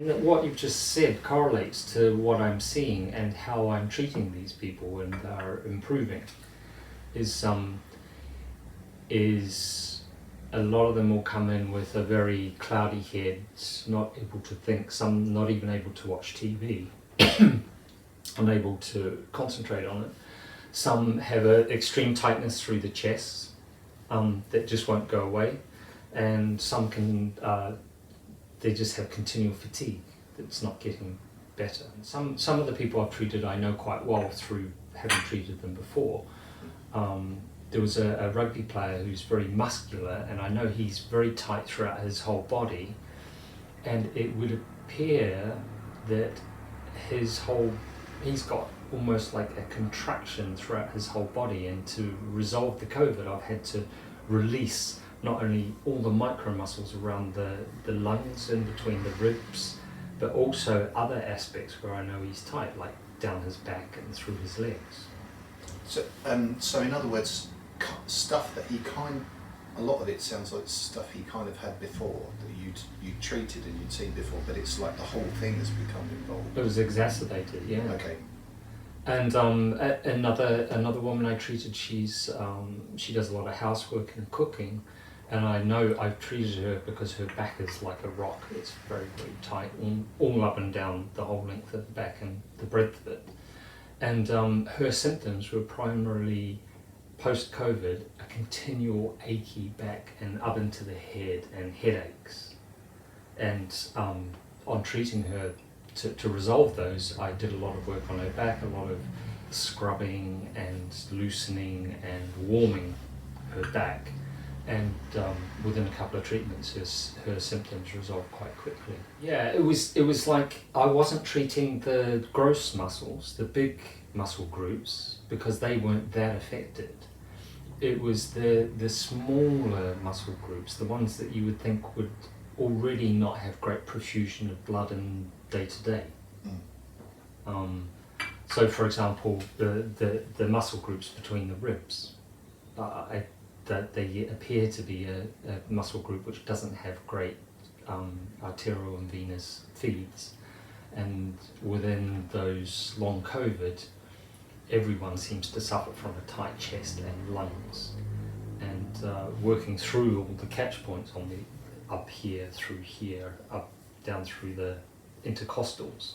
What you've just said correlates to what I'm seeing and how I'm treating these people and are improving. Is a lot of them will come in with a very cloudy head, not able to think, some not even able to watch TV, unable to concentrate on it. Some have an extreme tightness through the chest that just won't go away, and some can they just have continual fatigue that's not getting better. And some of the people I've treated I know quite well through having treated them before. There was a rugby player who's very muscular, and I know he's very tight throughout his whole body, and it would appear that he's got almost like a contraction throughout his whole body, and to resolve the COVID I've had to release not only all the micro muscles around the lungs in between the ribs, but also other aspects where I know he's tight, like down his back and through his legs. So in other words, stuff that a lot of it sounds like stuff he kind of had before, that you'd treated and you'd seen before, but it's like the whole thing has become involved. It was exacerbated, yeah. Okay. And another woman I treated, she does a lot of housework and cooking, and I know I've treated her because her back is like a rock. It's very, very tight, all up and down the whole length of the back and the breadth of it. And her symptoms were primarily post-COVID, a continual achy back and up into the head and headaches. And on treating her to resolve those, I did a lot of work on her back, a lot of scrubbing and loosening and warming her back. And within a couple of treatments, her symptoms resolved quite quickly. Yeah, it was like I wasn't treating the gross muscles, the big muscle groups, because they weren't that affected. It was the smaller muscle groups, the ones that you would think would already not have great profusion of blood in day to day. So, for example, the muscle groups between the ribs, that they appear to be a muscle group which doesn't have great arterial and venous feeds, and within those long COVID, everyone seems to suffer from a tight chest and lungs, and working through all the catch points on the up here, through here, up down through the intercostals,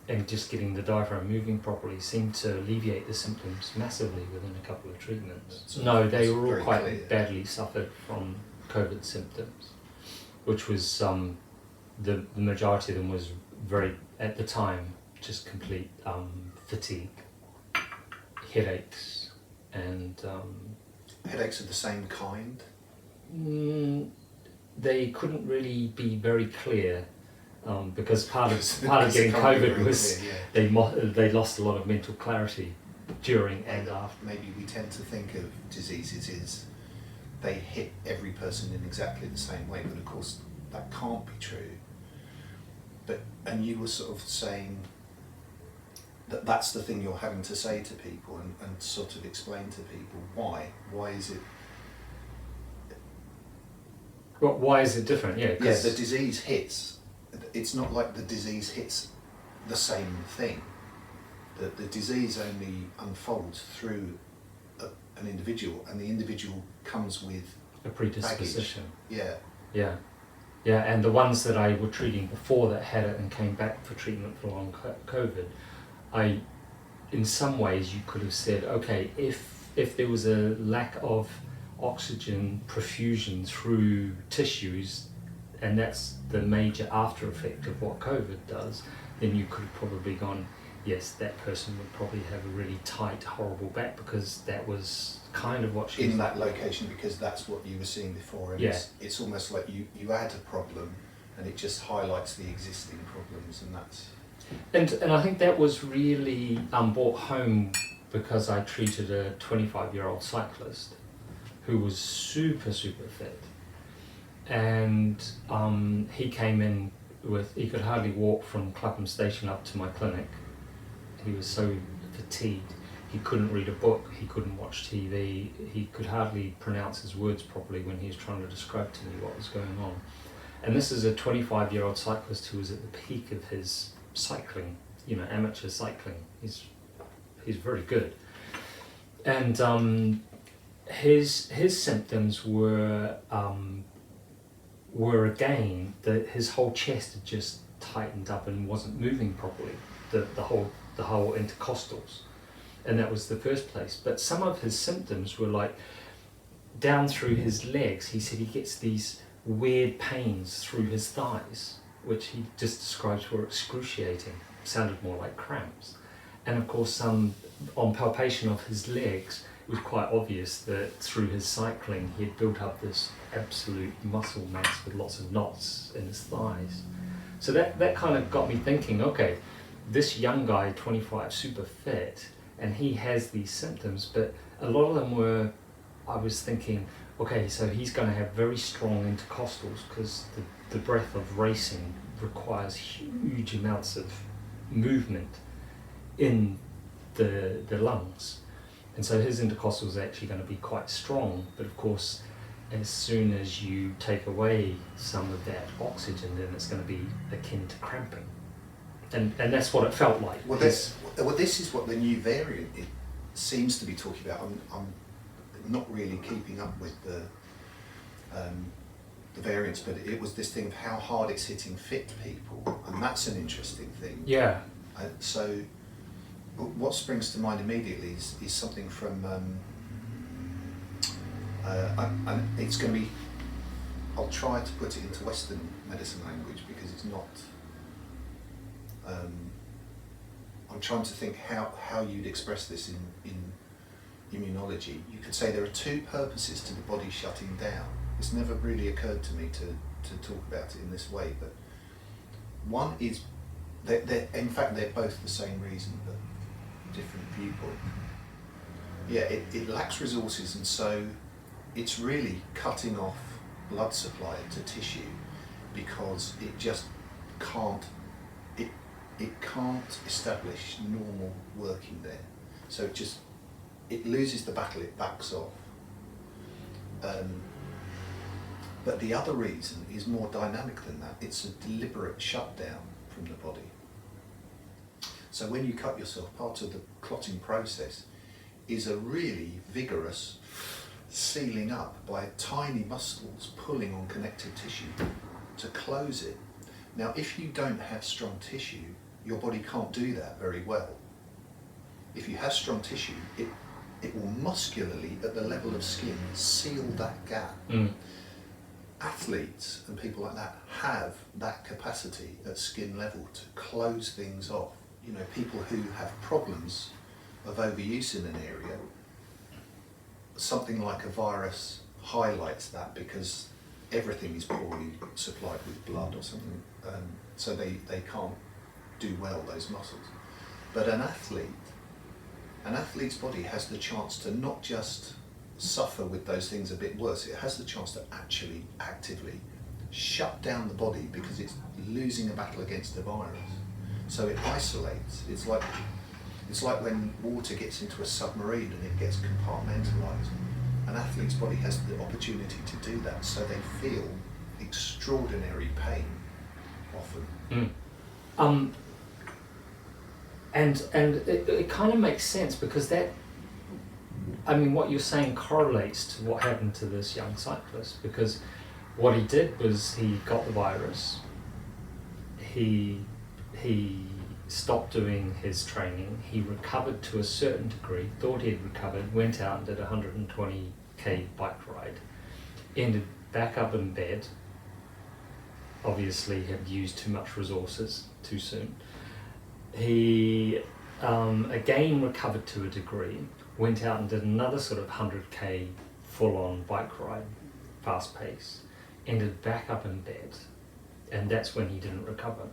and just getting the diaphragm moving properly seemed to alleviate the symptoms massively within a couple of treatments. So no, they were all quite clear. badly suffered from COVID symptoms, which was the majority of them was very, at the time, just complete fatigue, headaches, and Headaches of the same kind? they couldn't really be very clear. Because part of getting Can't be COVID very was clear, yeah. they lost a lot of mental clarity during and after. Maybe we tend to think of diseases as they hit every person in exactly the same way, but of course that can't be true. And you were sort of saying that that's the thing you're having to say to people and sort of explain to people why is it. Well, why is it different? Yeah, the disease hits. It's not like the disease hits the same thing. The disease only unfolds through an individual, and the individual comes with a predisposition. baggage. Yeah, and the ones that I were treating before that had it and came back for treatment for long COVID, in some ways you could have said, okay, if there was a lack of oxygen perfusion through tissues, and that's the major after effect of what COVID does, then you could have probably gone, yes, that person would probably have a really tight, horrible back, because that was kind of what she was in that location, because that's what you were seeing before, and yeah. it's almost like you had a problem and it just highlights the existing problems, and that's... And I think that was really brought home because I treated a 25-year-old cyclist who was super, super fit. And he came in he could hardly walk from Clapham Station up to my clinic. He was so fatigued. He couldn't read a book, he couldn't watch TV, he could hardly pronounce his words properly when he was trying to describe to me what was going on. And this is a 25-year-old cyclist who was at the peak of his cycling, amateur cycling. He's very good. And his symptoms were again that his whole chest had just tightened up and wasn't moving properly. The whole intercostals, and that was the first place. But some of his symptoms were like down through his legs. He said he gets these weird pains through his thighs, which he just described were excruciating. Sounded more like cramps. And of course, on palpation of his legs, it was quite obvious that through his cycling he had built up this absolute muscle mass with lots of knots in his thighs. So that kind of got me thinking, okay, this young guy, 25, super fit, and he has these symptoms, but a lot of them were, I was thinking, okay, so he's going to have very strong intercostals because the breadth of racing requires huge amounts of movement in the lungs. And so his intercostals are actually going to be quite strong, but of course, as soon as you take away some of that oxygen, then it's going to be akin to cramping. And that's what it felt like. Well, this is what the new variant it seems to be talking about. I'm not really keeping up with the variants, but it was this thing of how hard it's hitting fit people, and that's an interesting thing. Yeah. So what springs to mind immediately is something from, it's going to be, I'll try to put it into Western medicine language because it's not, I'm trying to think how you'd express this in immunology. You could say there are two purposes to the body shutting down. It's never really occurred to me to talk about it in this way, but one is, in fact they're both the same reason, but different viewpoint. Yeah, it lacks resources, and so it's really cutting off blood supply to tissue because it just can't, it can't establish normal working there. So it loses the battle, it backs off. But the other reason is more dynamic than that. It's a deliberate shutdown from the body. So when you cut yourself, part of the clotting process is a really vigorous sealing up by tiny muscles pulling on connective tissue to close it. Now, if you don't have strong tissue, your body can't do that very well. If you have strong tissue, it will muscularly, at the level of skin, seal that gap. Athletes and people like that have that capacity at skin level to close things off. You know, people who have problems of overuse in an area, something like a virus highlights that because everything is poorly supplied with blood or something, so they can't do well, those muscles. But an athlete's body has the chance to not just suffer with those things a bit worse, it has the chance to actually actively shut down the body because it's losing a battle against the virus. So it isolates. It's like when water gets into a submarine and it gets compartmentalized. An athlete's body has the opportunity to do that, so they feel extraordinary pain often. And it kind of makes sense because what you're saying correlates to what happened to this young cyclist, because what he did was he got the virus, he stopped doing his training, he recovered to a certain degree, thought he had recovered, went out and did a 120k bike ride, ended back up in bed, obviously had used too much resources too soon. He again recovered to a degree, went out and did another sort of 100k full-on bike ride, fast pace, ended back up in bed, and that's when he didn't recover.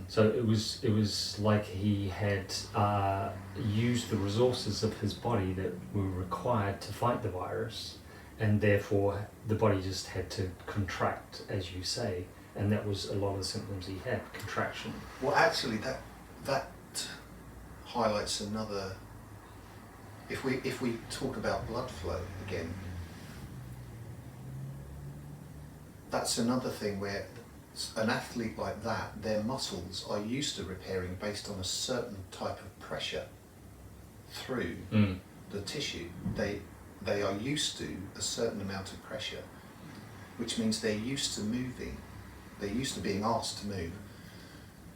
So it was like he had used the resources of his body that were required to fight the virus, and therefore the body just had to contract, as you say, and that was a lot of the symptoms he had, contraction. Well, actually, that highlights another. If we talk about blood flow again, that's another thing where an athlete like that, their muscles are used to repairing based on a certain type of pressure through the tissue. They are used to a certain amount of pressure, which means they're used to moving. They're used to being asked to move.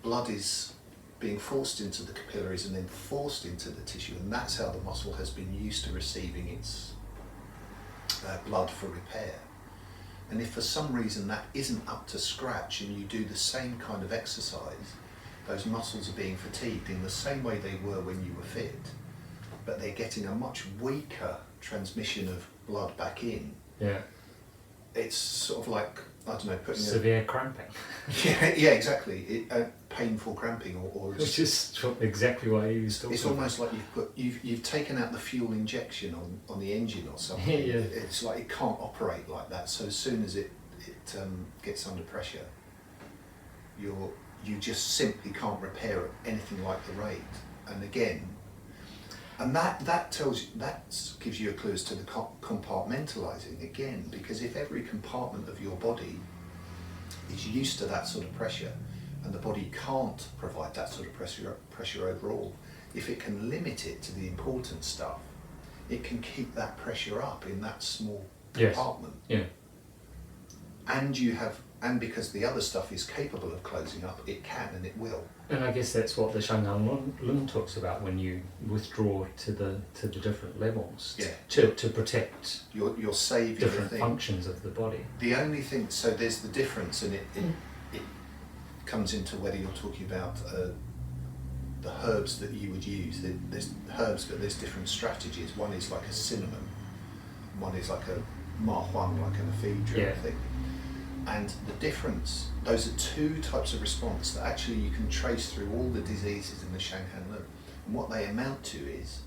Blood is being forced into the capillaries and then forced into the tissue, and that's how the muscle has been used to receiving its blood for repair. And if for some reason that isn't up to scratch and you do the same kind of exercise, those muscles are being fatigued in the same way they were when you were fit, but they're getting a much weaker transmission of blood back in. Yeah. It's sort of like, I don't know, putting severe cramping. yeah, exactly. Painful cramping, or which is exactly what you used to. It's almost like you've taken out the fuel injection on the engine or something. Yeah. It's like it can't operate like that. So as soon as it gets under pressure, you just simply can't repair at anything like the rate. And again, and that gives you a clue as to the compartmentalizing again, because if every compartment of your body is used to that sort of pressure, and the body can't provide that sort of pressure overall, if it can limit it to the important stuff, it can keep that pressure up in that small compartment. Yeah. And because the other stuff is capable of closing up, it can and it will. And I guess that's what the Shanghai Lun talks about when you withdraw to the different levels. Yeah. To protect you're saving different the thing. functions of the body. The only thing, so there's the difference, and it comes into whether you're talking about the herbs that you would use. There's herbs, but there's different strategies. One is like a cinnamon, one is like a ma huang, like an ephedra thing. And the difference, those are two types of response that actually you can trace through all the diseases in the Shanghai Lun. And what they amount to is,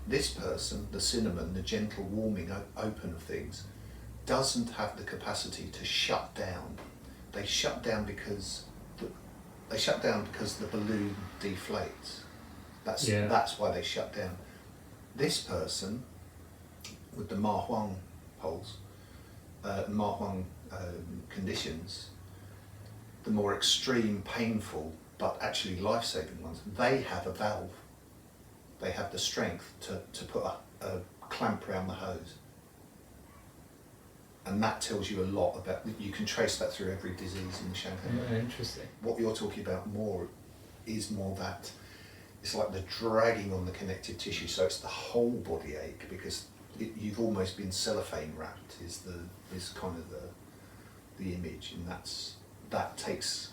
this person, the cinnamon, the gentle warming open of things, doesn't have the capacity to shut down. They shut down because the balloon deflates. That's why they shut down. This person with the Ma Huang poles, Ma Huang conditions, the more extreme, painful, but actually life-saving ones, they have a valve. They have the strength to put a clamp around the hose. And that tells you a lot about, you can trace that through every disease in the Shanghai. Yeah, interesting. What you're talking about is more that, it's like the dragging on the connective tissue, so it's the whole body ache, because you've almost been cellophane wrapped is kind of the image, and that takes,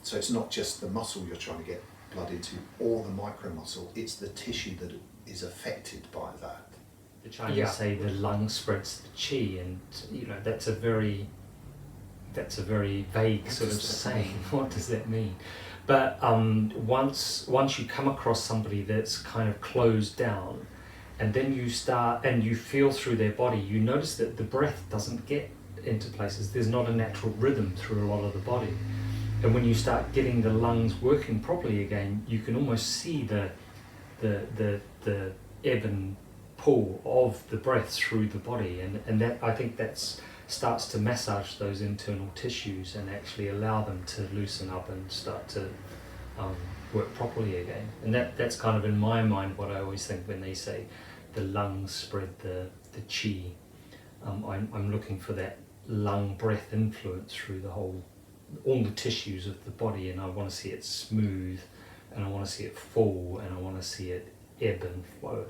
so it's not just the muscle you're trying to get blood into or the micro muscle, it's the tissue that is affected by that. The Chinese say the lung spreads the qi, and that's a very vague sort of saying. What does that mean? But once you come across somebody that's kind of closed down, and then you start and you feel through their body, you notice that the breath doesn't get into places. There's not a natural rhythm through a lot of the body. And when you start getting the lungs working properly again, you can almost see the ebb and pull of the breath through the body, and that, I think, that's starts to massage those internal tissues and actually allow them to loosen up and start to work properly again. And that's kind of in my mind what I always think when they say the lungs spread the qi. I'm looking for that lung breath influence through all the tissues of the body, and I want to see it smooth, and I want to see it full, and I want to see it ebb and flow.